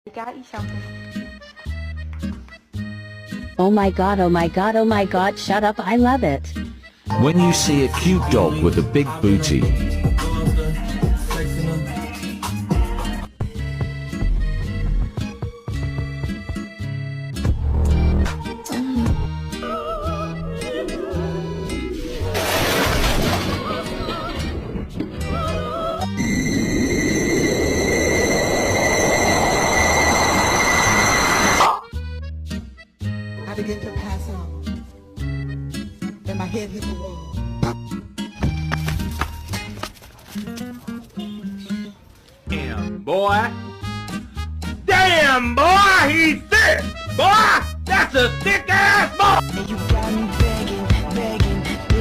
got you something. Oh my god, oh my god, oh my god, shut up, I love it. When you see a cute dog with a big booty, I begin to pass out. Then my head hit the wall. Damn, boy. Damn, boy, he's thick. Boy, that's a thick ass boy. And you got